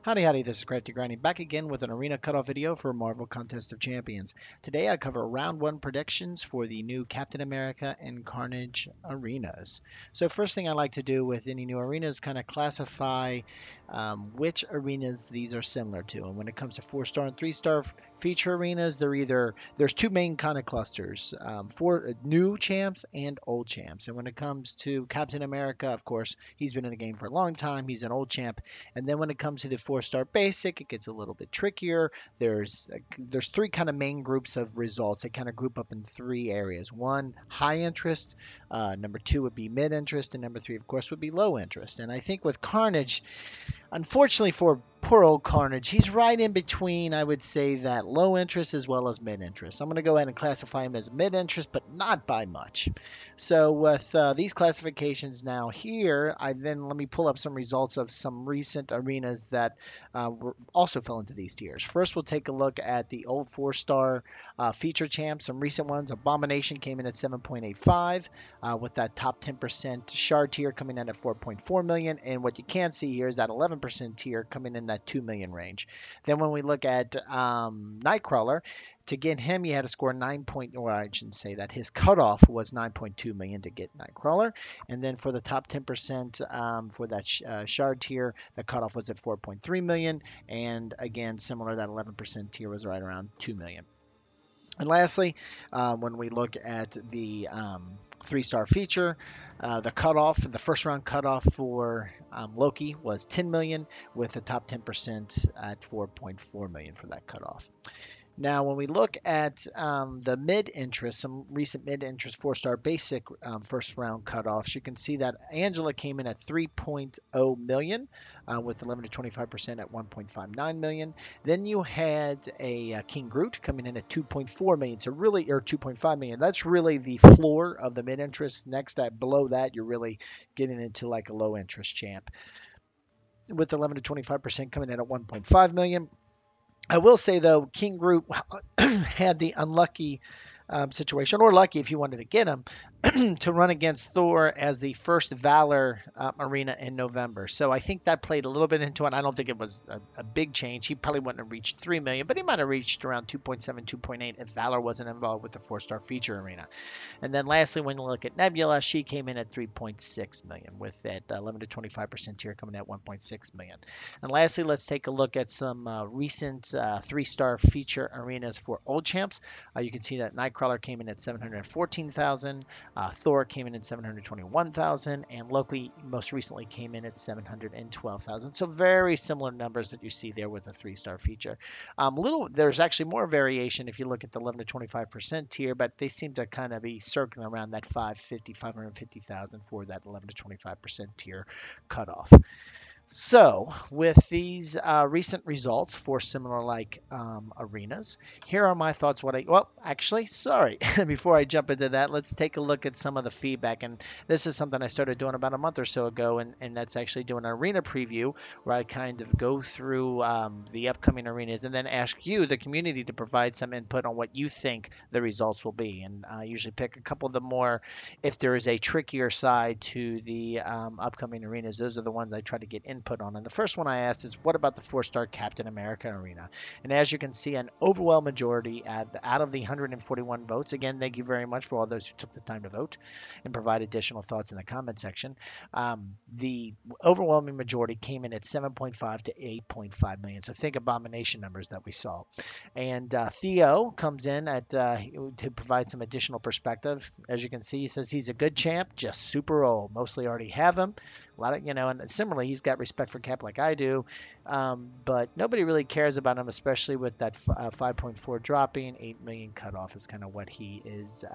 Howdy, howdy, this is Crafty Grinding back again with an arena cutoff video for Marvel Contest of Champions. Today I cover round one predictions for the new Captain America and Carnage arenas. So, first thing I like to do with any new arenas is kind of classify which arenas these are similar to. And when it comes to 4-star and 3-star feature arenas, there's two main kind of clusters for new champs and old champs. And when it comes to Captain America, of course, he's been in the game for a long time, he's an old champ. And then when it comes to the 4-star basic, it gets a little bit trickier. There's three kind of main groups of results. They kind of group up in three areas. One, high interest. Number two would be mid interest, and number three, of course, would be low interest. And I think with Carnage, unfortunately for poor old Carnage, he's right in between, I would say, that low interest as well as mid interest. I'm going to go ahead and classify him as mid interest, but not by much. So with these classifications now here, let me pull up some results of some recent arenas that also fell into these tiers. First, we'll take a look at the old 4-star feature champs, some recent ones. Abomination came in at 7.85, with that top 10% shard tier coming in at 4.4 million. And what you can see here is that 11% tier coming in that 2 million range. Then when we look at Nightcrawler, to get him, you had to score 9 point, or I shouldn't say that. His cutoff was 9.2 million to get Nightcrawler. And then for the top 10% for that shard tier, the cutoff was at 4.3 million. And again, similar, that 11% tier was right around 2 million. And lastly, when we look at the 3-star feature, the first round cutoff for Loki was 10 million, with the top 10% at 4.4 million for that cutoff. Now, when we look at the mid-interest, some recent mid-interest 4-star basic first round cutoffs, you can see that Angela came in at 3.0 million, with 11 to 25% at 1.59 million. Then you had a King Groot coming in at 2.4 million, so really, or 2.5 million. That's really the floor of the mid-interest. Next, below that, you're really getting into like a low-interest champ, with 11 to 25% coming in at 1.5 million. I will say, though, King Groot had the unlucky situation, or lucky if you wanted to get him, to run against Thor as the first Valor arena in November. So I think that played a little bit into it. I don't think it was a big change. He probably wouldn't have reached 3 million, but he might have reached around 2.7, 2.8 if Valor wasn't involved with the 4-star feature arena. And then lastly, when you look at Nebula, she came in at 3.6 million, with that 11 to 25% tier coming at 1.6 million. And lastly, let's take a look at some recent 3-star feature arenas for old champs. You can see that Nightcrawler came in at 714,000, Thor came in at 721,000, and Loki most recently came in at 712,000. So very similar numbers that you see there with a 3-star feature. There's actually more variation if you look at the 11 to 25% tier, but they seem to kind of be circling around that 550,000 for that 11 to 25% tier cutoff. So, with these recent results for similar arenas, here are my thoughts. Sorry, before I jump into that, let's take a look at some of the feedback. And this is something I started doing about a month or so ago, and that's actually doing an arena preview where I kind of go through the upcoming arenas and then ask you, the community, to provide some input on what you think the results will be. And I usually pick a couple of the more, if there is a trickier side to the upcoming arenas, those are the ones I try to get input on. And the first one I asked is, what about the 4-star Captain America arena? And as you can see, an overwhelming majority out of the 141 votes, again, thank you very much for all those who took the time to vote and provide additional thoughts in the comment section. The overwhelming majority came in at 7.5 to 8.5 million. So think Abomination numbers that we saw. And Theo comes in to provide some additional perspective. As you can see, he says he's a good champ, just super old. Mostly already have him. A lot of, and similarly, he's got respect for Cap like I do, but nobody really cares about him, especially with that 5.4 dropping. 8 million cutoff is kind of what he is,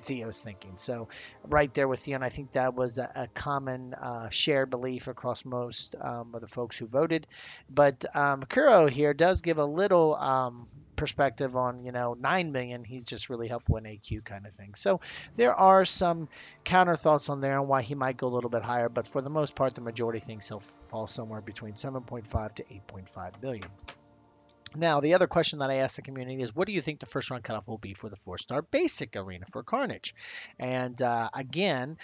Theo's thinking. So right there with Theo, and I think that was a common shared belief across most of the folks who voted. But Kuro here does give a little perspective on 9 million. He's just really helpful in AQ kind of thing. So there are some counter thoughts on there on why he might go a little bit higher, but for the most part, the majority thinks he'll fall somewhere between 7.5 to 8.5 billion. Now, the other question that I asked the community is, what do you think the first round cutoff will be for the 4-star basic arena for Carnage? And again,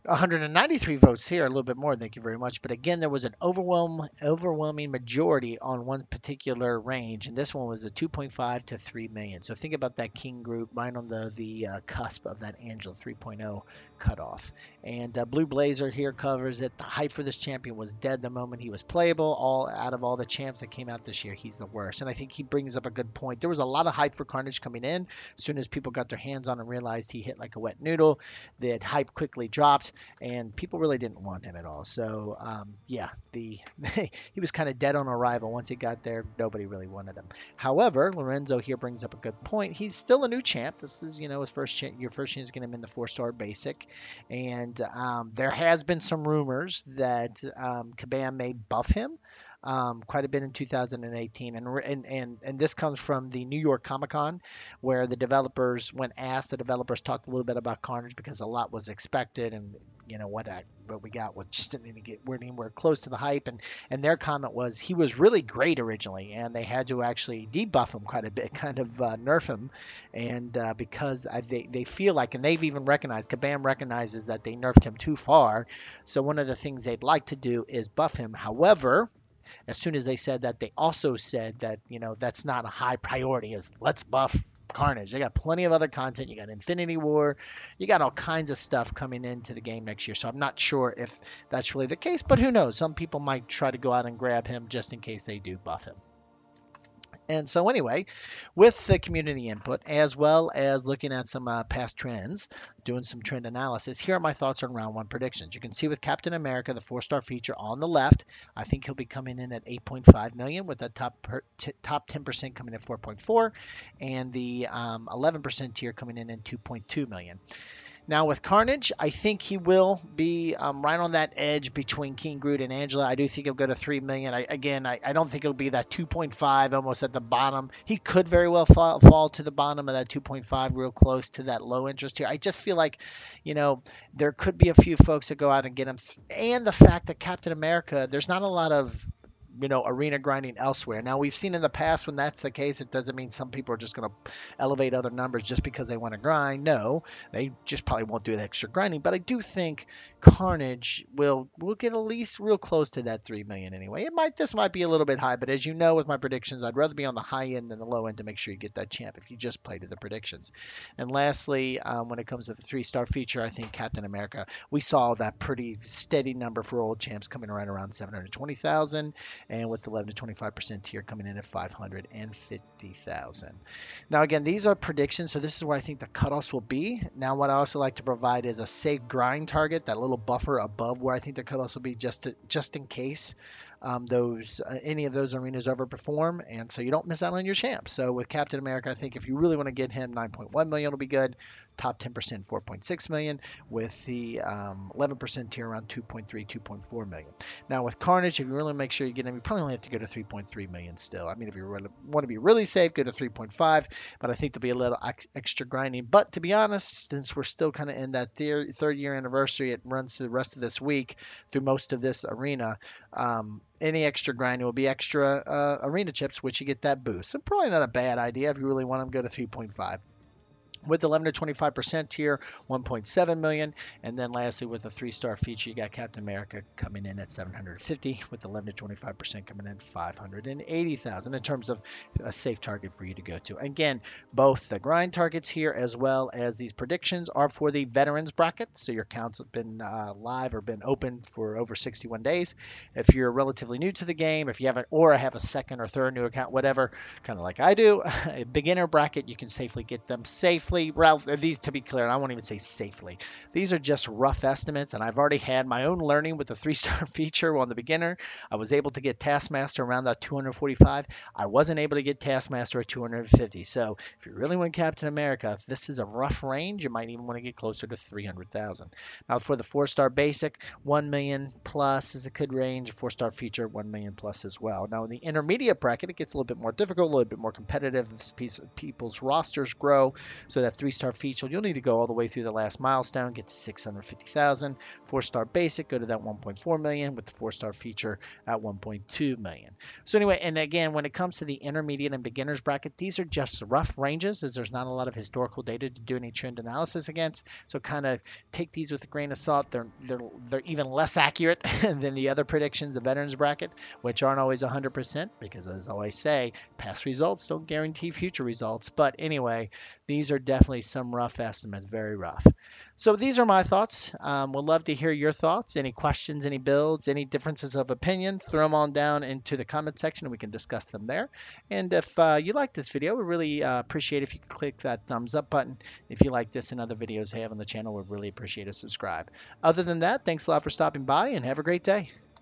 193 votes here, a little bit more, thank you very much. But again, there was an overwhelming majority on one particular range, and this one was a 2.5 to 3 million. So think about that king group right on the cusp of that Angela 3.0 cutoff. And Blue Blazer here covers it. The hype for this champion was dead the moment he was playable. All out of all the champs that came out this year, he's the worst. And I think he brings up a good point. There was a lot of hype for Carnage coming in. As soon as people got their hands on him and realized he hit like a wet noodle, that hype quickly dropped, and people really didn't want him at all. So yeah, the he was kind of dead on arrival. Once he got there, nobody really wanted him. However, Lorenzo here brings up a good point. He's still a new champ. This is his your first chance to get him in the 4-star basic, and there has been some rumors that Kabam may buff him quite a bit in 2018, and this comes from the New York Comic Con, where the developers, when asked, the developers talked a little bit about Carnage because a lot was expected, and what we got was just didn't get anywhere close to the hype, and their comment was he was really great originally, and they had to actually debuff him quite a bit, kind of nerf him, and because they feel like, and they've even recognized, Kabam recognizes that they nerfed him too far, so one of the things they'd like to do is buff him. However, as soon as they said that, they also said that, that's not a high priority, is let's buff Carnage. They got plenty of other content. You got Infinity War. You got all kinds of stuff coming into the game next year. So I'm not sure if that's really the case, but who knows? Some people might try to go out and grab him just in case they do buff him. And so anyway, with the community input, as well as looking at some past trends, doing some trend analysis, here are my thoughts on round one predictions. You can see with Captain America, the 4-star feature on the left, I think he'll be coming in at 8.5 million, with the top 10% coming in 4.4, and the 11% tier coming in 2.2 million. Now with Carnage, I think he will be right on that edge between King Groot and Angela. I do think he'll go to 3 million. I don't think it'll be that 2.5 almost at the bottom. He could very well fall to the bottom of that 2.5, real close to that low interest here. I just feel like, there could be a few folks that go out and get him. And the fact that Captain America, there's not a lot of arena grinding elsewhere. Now, we've seen in the past when that's the case, it doesn't mean some people are just going to elevate other numbers just because they want to grind. No, they just probably won't do the extra grinding. But I do think Carnage will get at least real close to that 3 million anyway. This might be a little bit high, but as you know, with my predictions, I'd rather be on the high end than the low end to make sure you get that champ if you just play to the predictions. And lastly, when it comes to the 3-star feature, I think Captain America, we saw that pretty steady number for old champs coming right around 720,000. And with 11 to 25% tier coming in at 550,000. Now, again, these are predictions, so this is where I think the cutoffs will be. Now, what I also like to provide is a safe grind target, that little buffer above where I think the cutoffs will be, just in case any of those arenas overperform, and so you don't miss out on your champ. So with Captain America, I think if you really want to get him, 9.1 million will be good. Top 10%, 4.6 million, with the 11% tier around 2.3, 2.4 million. Now with Carnage, if you really make sure you get him, you probably only have to go to 3.3 million still. I mean, if you really want to be really safe, go to 3.5, but I think there'll be a little extra grinding. But to be honest, since we're still kind of in that third year anniversary, it runs through the rest of this week, through most of this arena. Any extra grinding will be extra arena chips, which you get that boost. So probably not a bad idea. If you really want them, go to 3.5. With 11 to 25% tier, 1.7 million. And then lastly, with a 3-star feature, you got Captain America coming in at 750, with 11 to 25% coming in 580,000 in terms of a safe target for you to go to. Again, both the grind targets here as well as these predictions are for the veterans bracket. So your accounts have been live or been open for over 61 days. If you're relatively new to the game, if you haven't, or have a second or third new account, whatever, kind of like I do, a beginner bracket, you can safely get them safely. These, to be clear, I won't even say safely. These are just rough estimates, and I've already had my own learning with the 3-star feature on the beginner. I was able to get Taskmaster around that 245. I wasn't able to get Taskmaster at 250. So if you really want Captain America, if this is a rough range, you might even want to get closer to 300,000. Now for the 4-star basic, 1 million plus is a good range. 4-star feature, 1 million plus as well. Now in the intermediate bracket, it gets a little bit more difficult, a little bit more competitive as people's rosters grow. So So that 3-star feature, you'll need to go all the way through the last milestone, get to 650,000. 4-star basic, go to that 1.4 million with the 4-star feature at 1.2 million. So anyway, and again, when it comes to the intermediate and beginners bracket, these are just rough ranges as there's not a lot of historical data to do any trend analysis against. So kind of take these with a grain of salt. They're even less accurate than the other predictions, the veterans bracket, which aren't always 100% because, as I always say, past results don't guarantee future results. But anyway, these are definitely some rough estimates, very rough. So these are my thoughts. We'd love to hear your thoughts. Any questions, any builds, any differences of opinion, throw them on down into the comment section and we can discuss them there. And if you like this video, we really appreciate if you can click that thumbs up button. If you like this and other videos I have on the channel, we'd really appreciate a subscribe. Other than that, thanks a lot for stopping by and have a great day.